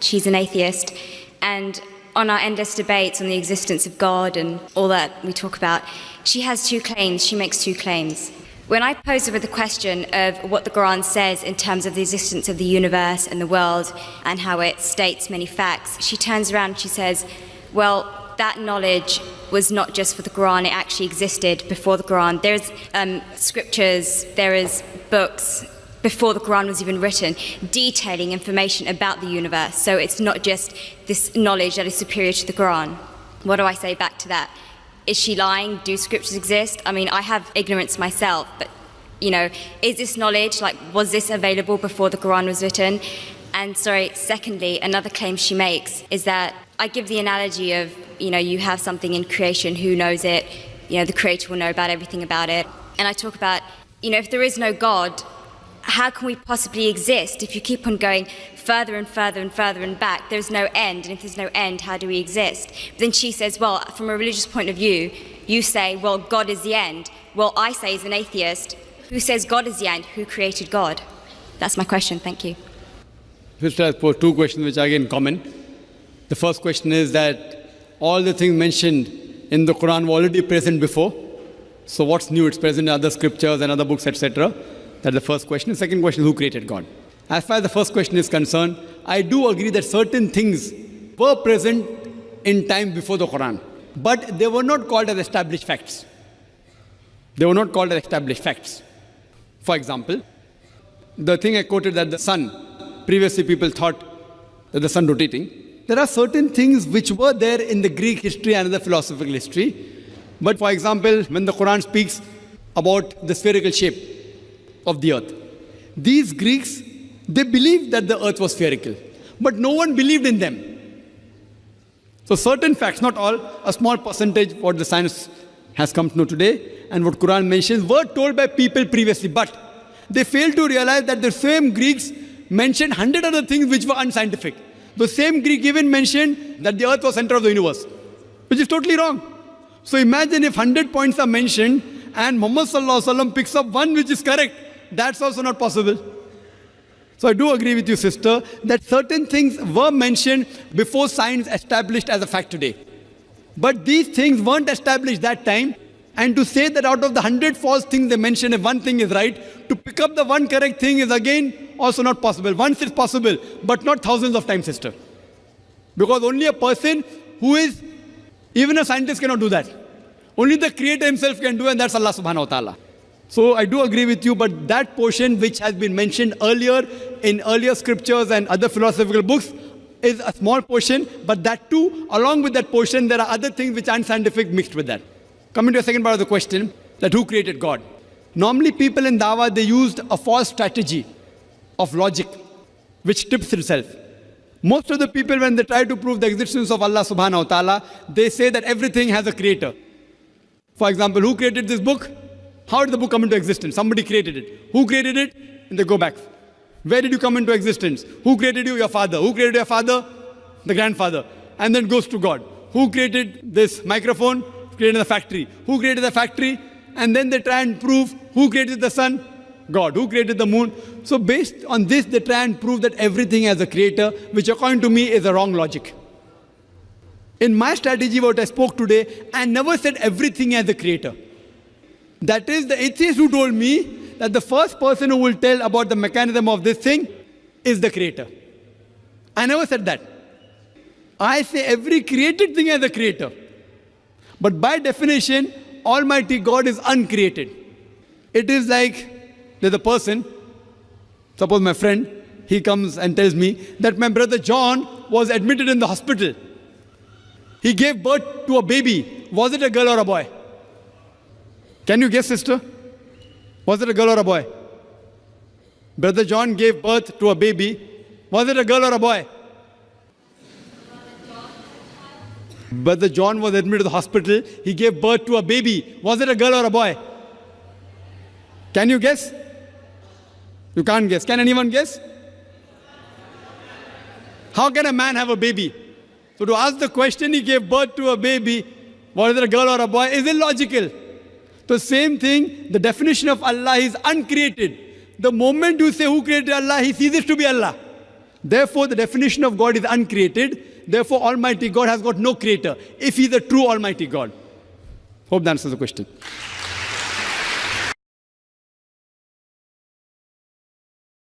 She's an atheist, and on our endless debates on the existence of God and all that we talk about, she has two claims. She makes two claims. When I pose her with the question of what the Quran says in terms of the existence of the universe and the world and how it states many facts, she turns around and she says, well, that knowledge was not just for the Quran, it actually existed before the Quran. There's scriptures, there is books before the Quran was even written, detailing information about the universe. So it's not just this knowledge that is superior to the Quran. What do I say back to that? Is she lying? Do scriptures exist? I mean, I have ignorance myself, but, is this knowledge, was this available before the Quran was written? And secondly, another claim she makes is that I give the analogy of, you have something in creation, who knows it? The Creator will know about everything about it. And I talk about, if there is no God, how can we possibly exist if you keep on going further and further and further and back? There's no end, and if there's no end, how do we exist? But then she says, well, from a religious point of view, you say, well, God is the end. Well, I say as an atheist, who says God is the end? Who created God? That's my question. Thank you. Sister has posed two questions which are again common. The first question is that all the things mentioned in the Quran were already present before. So what's new? It's present in other scriptures and other books, etc. That's the first question. The second question is, who created God? As far as the first question is concerned, I do agree that certain things were present in time before the Quran, but they were not called as established facts. They were not called as established facts. For example, the thing I quoted that the sun, previously people thought that the sun rotating. There are certain things which were there in the Greek history and the philosophical history. But for example, when the Quran speaks about the spherical shape of the earth, these Greeks, they believed that the earth was spherical, but no one believed in them. So certain facts, not all, a small percentage, what the science has come to know today and what Quran mentions, were told by people previously, but they failed to realize that the same Greeks mentioned 100 other things which were unscientific. The same Greek even mentioned that the earth was center of the universe, which is totally wrong. So imagine if 100 points are mentioned and Muhammad Sallallahu Alaihi Wasallam picks up one which is correct. That's also not possible. So I do agree with you, sister, that certain things were mentioned before science established as a fact today. But these things weren't established that time. And to say that out of the 100 false things they mention, if one thing is right, to pick up the one correct thing is again also not possible. Once it's possible, but not thousands of times, sister. Because only a person who is, even a scientist cannot do that. Only the Creator himself can do, and that's Allah subhanahu wa ta'ala. So I do agree with you, but that portion which has been mentioned earlier in earlier scriptures and other philosophical books is a small portion, but that too, along with that portion, there are other things which are unscientific mixed with that. Coming to the second part of the question, that who created God? Normally people in Dawah, they used a false strategy of logic, which tips itself. Most of the people, when they try to prove the existence of Allah subhanahu wa ta'ala, they say that everything has a creator. For example, who created this book? How did the book come into existence? Somebody created it. Who created it? And they go back. Where did you come into existence? Who created you? Your father. Who created your father? The grandfather. And then goes to God. Who created this microphone? Created the factory. Who created the factory? And then they try and prove who created the sun? God. Who created the moon? So based on this, they try and prove that everything has a creator, which according to me is a wrong logic. In my strategy, what I spoke today, I never said everything has a creator. That is the atheist who told me that the first person who will tell about the mechanism of this thing is the creator. I never said that. I say every created thing has a creator. But by definition, Almighty God is uncreated. It is like there's a person, suppose my friend, he comes and tells me that my brother John was admitted in the hospital. He gave birth to a baby. Was it a girl or a boy? Can you guess, sister? Was it a girl or a boy? Brother John gave birth to a baby. Was it a girl or a boy? Brother John was admitted to the hospital. He gave birth to a baby. Was it a girl or a boy? Can you guess? You can't guess. Can anyone guess? How can a man have a baby? So to ask the question, he gave birth to a baby, was it a girl or a boy, is illogical. So same thing, the definition of Allah is uncreated. The moment you say who created Allah, he ceases to be Allah. Therefore, the definition of God is uncreated. Therefore, Almighty God has got no creator, if He is a true Almighty God. Hope that answers the question.